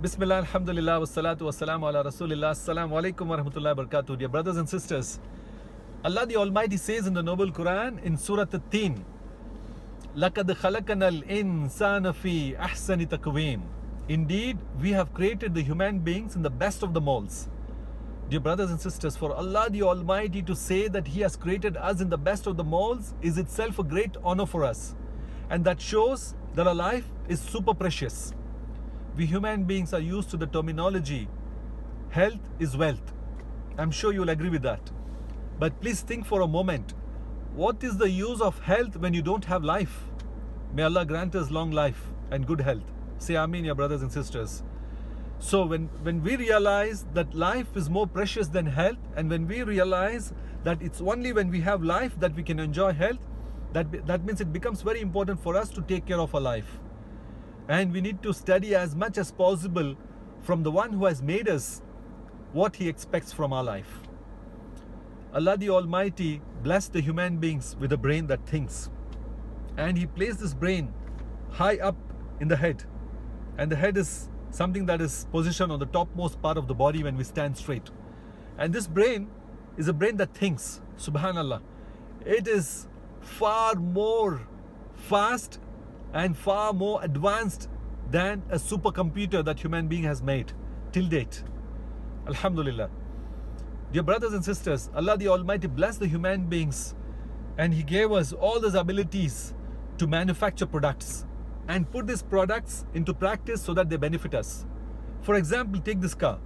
Bismillah, alhamdulillah, wassalatu wassalamu ala rasulillah. Assalamu alaikum wa rahmatullahi wa barakatuh. Dear brothers and sisters, Allah the Almighty says in the Noble Quran in Surah At-Tin, لَقَدْ خَلَقَنَا الْإِنسَانَ فِي أَحْسَنِ تَقْوِيمٍ. Indeed, we have created the human beings in the best of the molds. Dear brothers and sisters, for Allah the Almighty to say that He has created us in the best of the molds is itself a great honor for us. And that shows that our life is super precious. We human beings are used to the terminology, health is wealth. I'm sure you'll agree with that. But please think for a moment, what is the use of health when you don't have life? May Allah grant us long life and good health. Say Ameen, ya brothers and sisters. So when we realize that life is more precious than health, and when we realize that it's only when we have life that we can enjoy health, that means it becomes very important for us to take care of our life. And we need to study as much as possible from the one who has made us what he expects from our life. Allah the Almighty blessed the human beings with a brain that thinks. And He placed this brain high up in the head. And the head is something that is positioned on the topmost part of the body when we stand straight. And this brain is a brain that thinks. Subhanallah. It is far more fast and far more advanced than a supercomputer that human being has made till date. Alhamdulillah. Dear brothers and sisters, Allah the Almighty blessed the human beings and He gave us all those abilities to manufacture products and put these products into practice so that they benefit us. For example, take this car.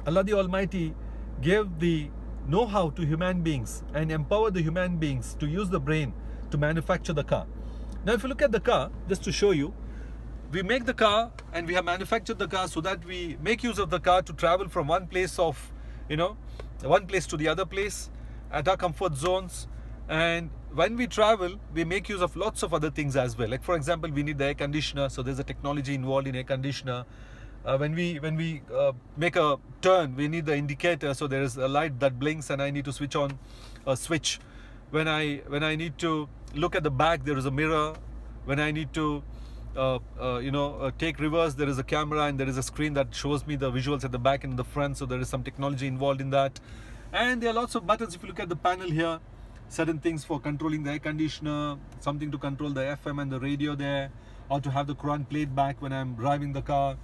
Allah the Almighty gave the know-how to human beings and empowered the human beings to use the brain to manufacture the car. Now if you look at the car, just to show you, we make the car and we have manufactured the car so that we make use of the car to travel from one place one place to the other place at our comfort zones. And when we travel, we make use of lots of other things as well. Like for example, we need the air conditioner, so there's a technology involved in air conditioner. When we make a turn, we need the indicator, so there is a light that blinks and I need to switch on a switch. When I need to look at the back, there is a mirror. When I need to take reverse, there is a camera and there is a screen that shows me the visuals at the back and in the front, so there is some technology involved in that. And there are lots of buttons. If you look at the panel here, certain things for controlling the air conditioner, something to control the FM and the radio there, or to have the Quran played back when I'm driving the car,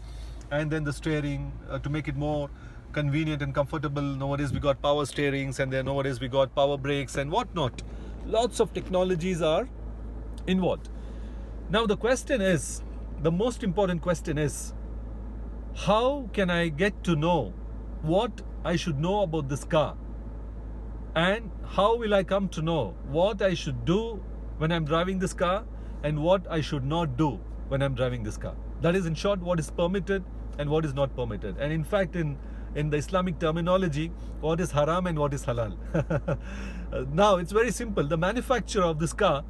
and then the steering to make it more convenient and comfortable. Nowadays we got power steerings, and then nowadays we got power brakes and whatnot. Lots of technologies are involved. Now the question is, the most important question is, how can I get to know what I should know about this car? And how will I come to know what I should do when I'm driving this car and what I should not do when I'm driving this car? That is, in short, what is permitted and what is not permitted. And in fact, in the Islamic terminology, what is haram and what is halal. Now, it's very simple. The manufacturer of this car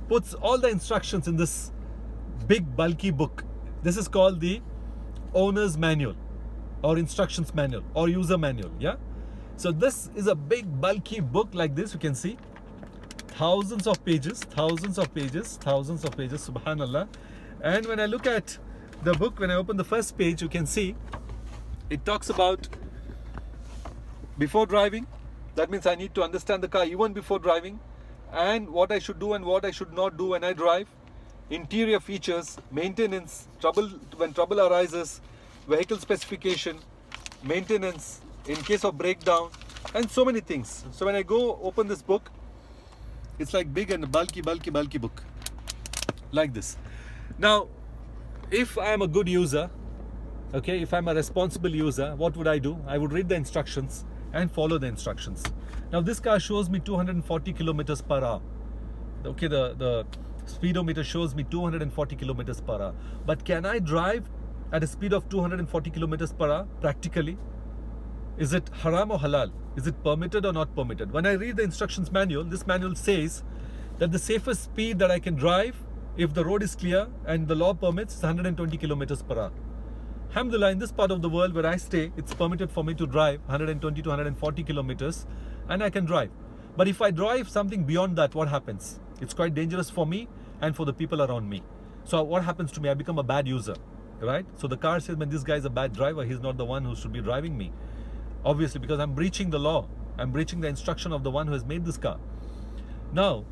puts all the instructions in this big bulky book. This is called the owner's manual or instructions manual or user manual. Yeah. So this is a big bulky book like this. You can see thousands of pages, subhanallah. And when I look at the book, when I open the first page, you can see it talks about before driving. That means I need to understand the car even before driving, and what I should do and what I should not do when I drive. Interior features, maintenance, when trouble arises, vehicle specification, maintenance in case of breakdown, and so many things. So when I go open this book, it's like big and bulky book like this. Now, if I am a good user, okay, if I'm a responsible user, what would I do? I would read the instructions and follow the instructions. Now this car shows me 240 kilometers per hour. Okay, the speedometer shows me 240 kilometers per hour. But can I drive at a speed of 240 kilometers per hour practically? Is it haram or halal? Is it permitted or not permitted? When I read the instructions manual, this manual says that the safest speed that I can drive if the road is clear and the law permits is 120 kilometers per hour. Alhamdulillah, in this part of the world where I stay, it's permitted for me to drive 120 to 140 kilometers and I can drive. But if I drive something beyond that, what happens? It's quite dangerous for me and for the people around me. So what happens to me? I become a bad user. right? So the car says, man, this guy is a bad driver. He's not the one who should be driving me. Obviously, because I'm breaching the law. I'm breaching the instruction of the one who has made this car. Now,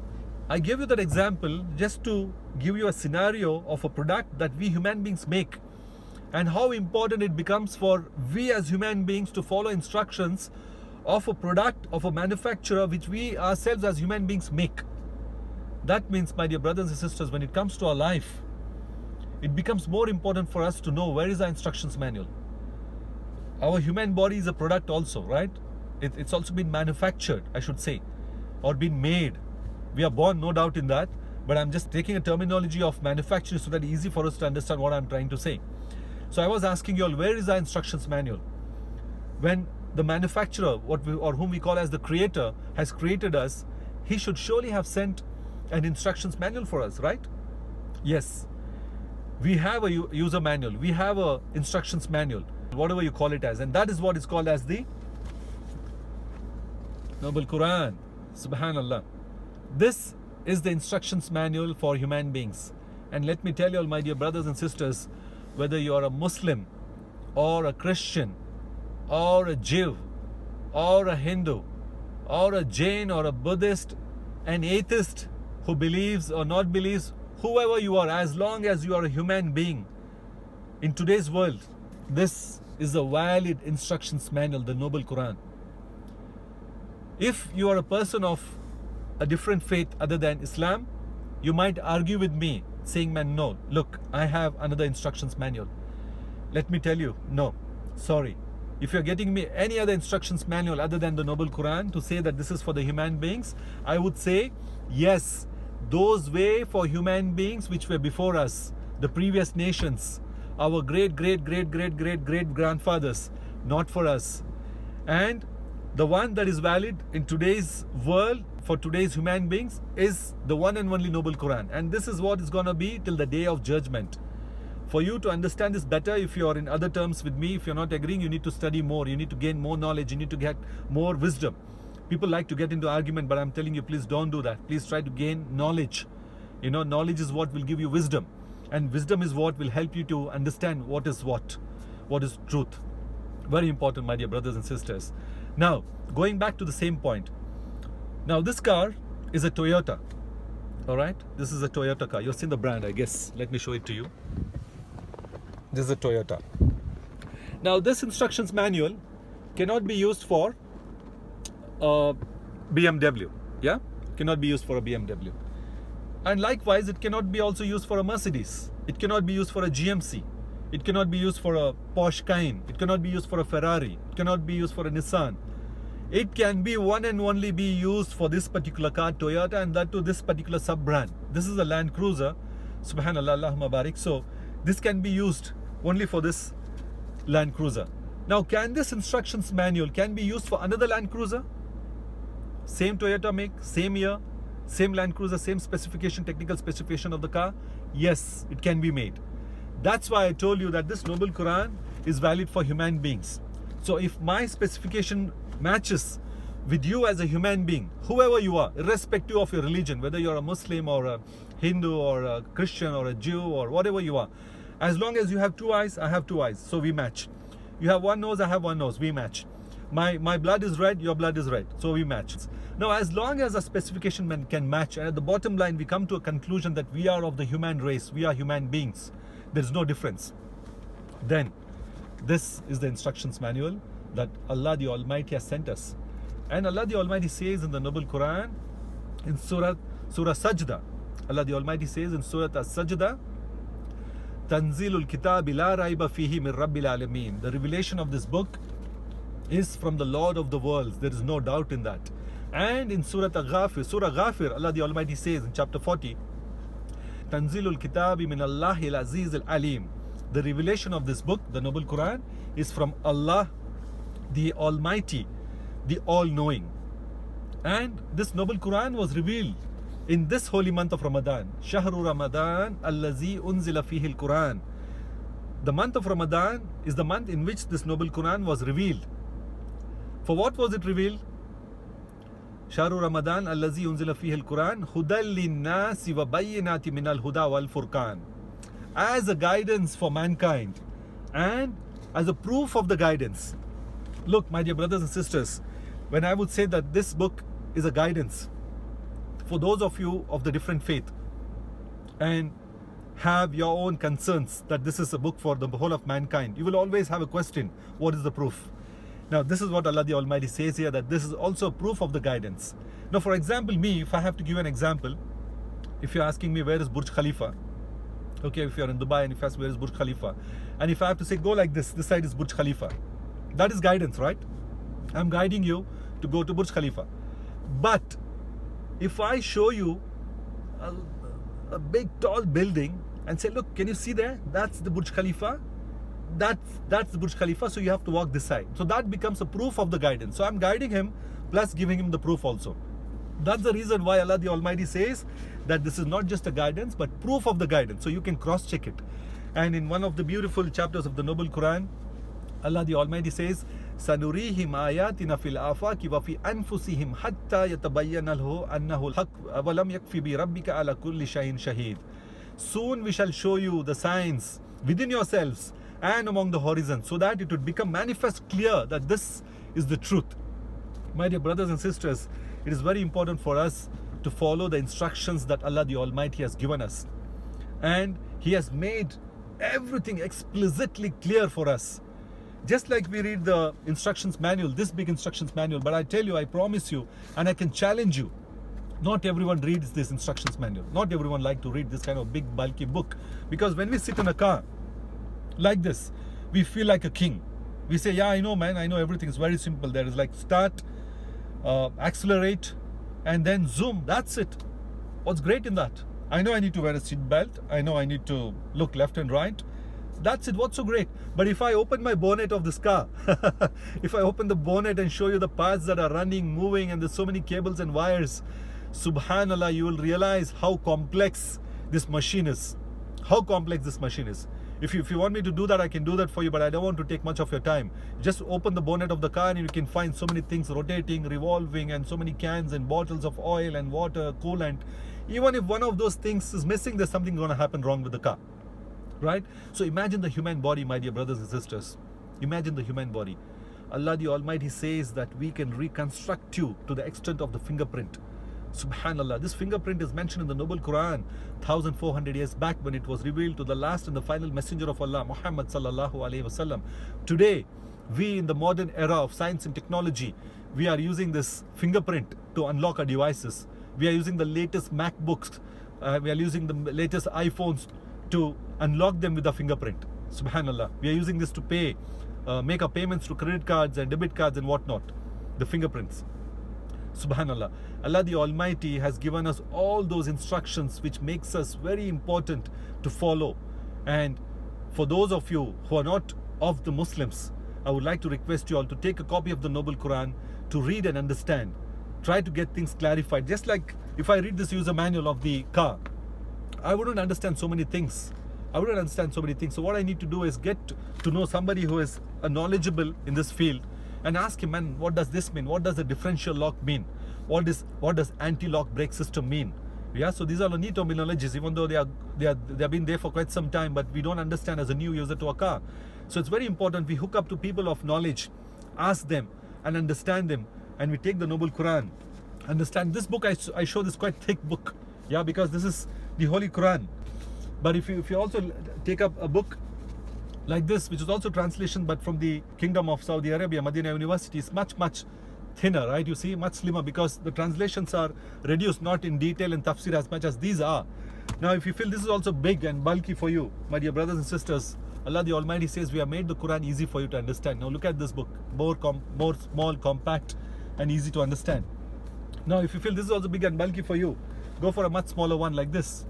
I gave you that example just to give you a scenario of a product that we human beings make and how important it becomes for we as human beings to follow instructions of a product of a manufacturer which we ourselves as human beings make. That means, my dear brothers and sisters, when it comes to our life, it becomes more important for us to know where is our instructions manual. Our human body is a product also, right? It's also been manufactured, I should say, or been made. We are born, no doubt in that, but I'm just taking a terminology of manufacturing so that it's easy for us to understand what I'm trying to say. So I was asking you all, where is our instructions manual? When the manufacturer, or whom we call as the creator, has created us, he should surely have sent an instructions manual for us, right? Yes. We have a user manual. We have a instructions manual, whatever you call it as. And that is what is called as the Noble Quran. Subhanallah. This is the instructions manual for human beings. And let me tell you all, my dear brothers and sisters, whether you are a Muslim or a Christian or a Jew or a Hindu or a Jain or a Buddhist, an atheist who believes or not believes, whoever you are, as long as you are a human being in today's world, this is a valid instructions manual, the Noble Quran. If you are a person of a different faith other than Islam, you might argue with me saying, man, no, look, I have another instructions manual. Let me tell you, no, sorry. If you're getting me any other instructions manual other than the Noble Quran to say that this is for the human beings, I would say, yes, those way for human beings which were before us, the previous nations, our great grandfathers, not for us. And the one that is valid in today's world for today's human beings is the one and only Noble Quran. And this is what is going to be till the day of judgment. For you to understand this better, if you are in other terms with me, if you're not agreeing, you need to study more, you need to gain more knowledge, you need to get more wisdom. People like to get into argument, but I'm telling you, please don't do that. Please try to gain knowledge. You know, knowledge is what will give you wisdom. And wisdom is what will help you to understand what is truth. Very important, my dear brothers and sisters. Now, going back to the same point. Now, this car is a Toyota. All right? This is a Toyota car. You've seen the brand, I guess. Let me show it to you. This is a Toyota. Now, this instructions manual cannot be used for BMW. Yeah? Cannot be used for a BMW. And likewise, it cannot be also used for a Mercedes. It cannot be used for a GMC. It cannot be used for a Porsche Cayenne. It cannot be used for a Ferrari. It cannot be used for a Nissan. It can be one and only be used for this particular car, Toyota, and that to this particular sub-brand. This is a Land Cruiser. Subhanallah, Allahumma barik. So, this can be used only for this Land Cruiser. Now, can this instructions manual can be used for another Land Cruiser? Same Toyota make, same year, same Land Cruiser, same specification, technical specification of the car? Yes, it can be made. That's why I told you that this Noble Quran is valid for human beings. So if my specification matches with you as a human being, whoever you are, irrespective of your religion, whether you're a Muslim or a Hindu or a Christian or a Jew or whatever you are, as long as you have two eyes, I have two eyes, so we match. You have one nose, I have one nose, we match. My blood is red, your blood is red, so we match. Now, as long as a specification can match, and at the bottom line we come to a conclusion that we are of the human race, we are human beings, there's no difference, then this is the instructions manual that Allah the Almighty has sent us. And Allah the Almighty says in the Noble Quran, in Surah Sajda, Allah the Almighty says in Surah As-Sajda, Tanzilul Kitab la raiba fihi min Rabbil Alameen. The revelation of this book is from the Lord of the worlds. There is no doubt in that. And in Surah Ghafir, Allah the Almighty says in chapter 40, Tanzilul Kitabi min Allahil Aziz al-Alim. The revelation of this book, the Noble Quran, is from Allah, the Almighty, the All-Knowing. And this Noble Quran was revealed in this holy month of Ramadan. Shahru Ramadan allazi unzila fihi al-Quran. The month of Ramadan is the month in which this Noble Quran was revealed. For what was it revealed? Shahru Ramadan allazi unzila fihi al-Quran hudal lin-nasi wa bayyinati min al-huda wal-furqan. as a guidance for mankind and as a proof of the guidance. Look, my dear brothers and sisters, when I would say that this book is a guidance for those of you of the different faith and have your own concerns that this is a book for the whole of mankind, you will always have a question, what is the proof? Now, this is what Allah the Almighty says here, that this is also a proof of the guidance. Now, for example, me, if I have to give an example, if you're asking me where is Burj Khalifa, okay, if you're in Dubai and if you ask where is Burj Khalifa, and if I have to say go like this side is Burj Khalifa, that is guidance, right? I'm guiding you to go to Burj Khalifa. But if I show you a big tall building and say, look, can you see there? That's the Burj Khalifa. That's the Burj Khalifa, so you have to walk this side. So that becomes a proof of the guidance. So I'm guiding him plus giving him the proof also. That's the reason why Allah the Almighty says that this is not just a guidance but proof of the guidance. So you can cross-check it. And in one of the beautiful chapters of the Noble Quran, Allah the Almighty says, سَنُرِيهِمْ آيَاتِنَا فِي الْآفَاقِ وَفِي أَنفُسِهِمْ حَتَّى يَتَبَيَّنَ لَهُ أَنَّهُ الْحَقُّ وَلَمْ يَكْفِ بِرَبِّكَ عَلَى كُلِّ شَيْءٍ شَهِيدٌ. Soon we shall show you the signs within yourselves and among the horizon, so that it would become manifest clear that this is the truth. My dear brothers and sisters, it is very important for us to follow the instructions that Allah the Almighty has given us. And He has made everything explicitly clear for us. Just like we read the instructions manual, this big instructions manual, but I tell you, I promise you, and I can challenge you, not everyone reads this instructions manual. Not everyone like to read this kind of big bulky book, because when we sit in a car like this, we feel like a king. We say, yeah, I know, man, I know everything is very simple. There is like start, accelerate, and then zoom. That's it. What's great in that? I know I need to wear a seat belt. I know I need to look left and right. That's it. What's so great? But if I open my bonnet of this car, if I open the bonnet and show you the parts that are running, moving, and there's so many cables and wires, subhanallah, you will realize how complex this machine is. How complex this machine is. If you want me to do that, I can do that for you, but I don't want to take much of your time. Just open the bonnet of the car and you can find so many things rotating, revolving, and so many cans and bottles of oil and water, coolant. Even if one of those things is missing, there's something going to happen wrong with the car. Right? So imagine the human body, my dear brothers and sisters. Imagine the human body. Allah the Almighty says that we can reconstruct you to the extent of the fingerprint. Subhanallah, this fingerprint is mentioned in the Noble Quran 1400 years back when it was revealed to the last and the final messenger of Allah, Muhammad sallallahu alaihi wasallam. Today, we in the modern era of science and technology, we are using this fingerprint to unlock our devices. We are using the latest MacBooks, we are using the latest iPhones to unlock them with a fingerprint. Subhanallah, we are using this to pay, make our payments to credit cards and debit cards and whatnot. The fingerprints. Subhanallah, Allah the Almighty has given us all those instructions which makes us very important to follow. And for those of you who are not of the Muslims, I would like to request you all to take a copy of the Noble Quran to read and understand. Try to get things clarified. Just like if I read this user manual of the car, I wouldn't understand so many things. So what I need to do is get to know somebody who is knowledgeable in this field and ask him, man, what does this mean? What does the differential lock mean? What does anti-lock brake system mean? Yeah, so these are new terminologies, even though they have been there for quite some time, but we don't understand as a new user to a car. So it's very important we hook up to people of knowledge, ask them and understand them, and we take the Noble Quran. Understand this book, I show this quite thick book, yeah, because this is the Holy Quran. But if you also take up a book like this, which is also translation but from the Kingdom of Saudi Arabia, Medina University, is much thinner, right? You see, much slimmer, because the translations are reduced, not in detail and tafsir as much as these are. Now if you feel this is also big and bulky for you, my dear brothers and sisters, Allah the Almighty says we have made the Quran easy for you to understand. Now look at this book, more small, compact and easy to understand. Now if you feel this is also big and bulky for you, go for a much smaller one like this.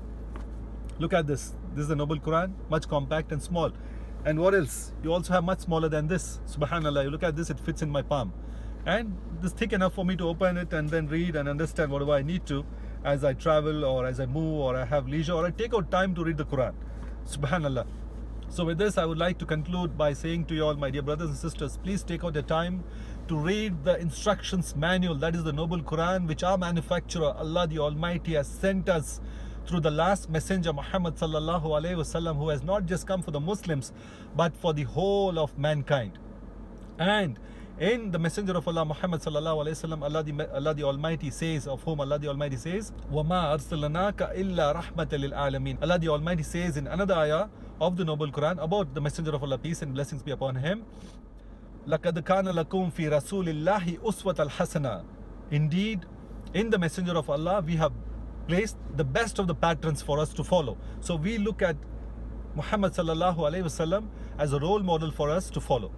Look at this. This is the Noble Quran, much compact and small. And what else? You also have much smaller than this. Subhanallah, you look at this, it fits in my palm. And this is thick enough for me to open it and then read and understand whatever I need to as I travel or as I move or I have leisure or I take out time to read the Quran. Subhanallah. So with this, I would like to conclude by saying to you all, my dear brothers and sisters, please take out the time to read the instructions manual. That is the Noble Quran, which our manufacturer, Allah the Almighty, has sent us through the last messenger Muhammad sallallahu alaihi wasallam, who has not just come for the Muslims but for the whole of mankind. And in the messenger of Allah Muhammad sallallahu alaihi wasallam, Allah the Almighty says, of whom Allah the Almighty says, وَمَا أَرْسَلْنَاكَ إِلَّا رَحْمَةً لِلْعَالَمِينَ. Allah the Almighty says in another ayah of the Noble Quran about the messenger of Allah, peace and blessings be upon him, لَقَدْ كَانَ لَكُمْ فِي رَسُولِ اللَّهِ أُسْوَةً الْحَسَنَةً. Indeed, in the messenger of Allah, we have placed the best of the patrons for us to follow. So we look at Muhammad sallallahu alaihi wasallam as a role model for us to follow.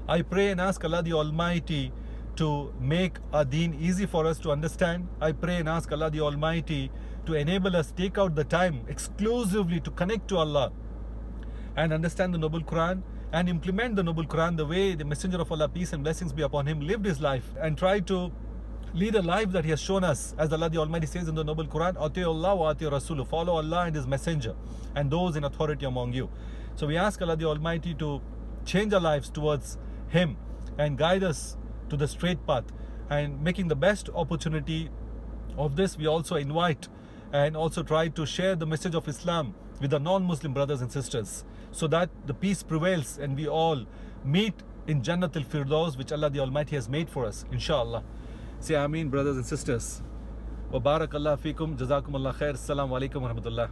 I pray and ask Allah the Almighty to make our deen easy for us to understand. I pray and ask Allah the Almighty to enable us take out the time exclusively to connect to Allah and understand the Noble Quran and implement the Noble Quran the way the messenger of Allah, peace and blessings be upon him, lived his life, and try to lead a life that he has shown us. As Allah the Almighty says in the Noble Quran, Ati'u Allah wa ati'u Rasuluh. Follow Allah and his messenger and those in authority among you. So we ask Allah the Almighty to change our lives towards him and guide us to the straight path. And making the best opportunity of this, we also invite and also try to share the message of Islam with the non-Muslim brothers and sisters, so that the peace prevails and we all meet in Jannat al-Firdaus, which Allah the Almighty has made for us, inshallah. Say Ameen, brothers and sisters. Wa barakallah fikum, jazakumullah khair. Assalamu alaikum wa rahmatullah.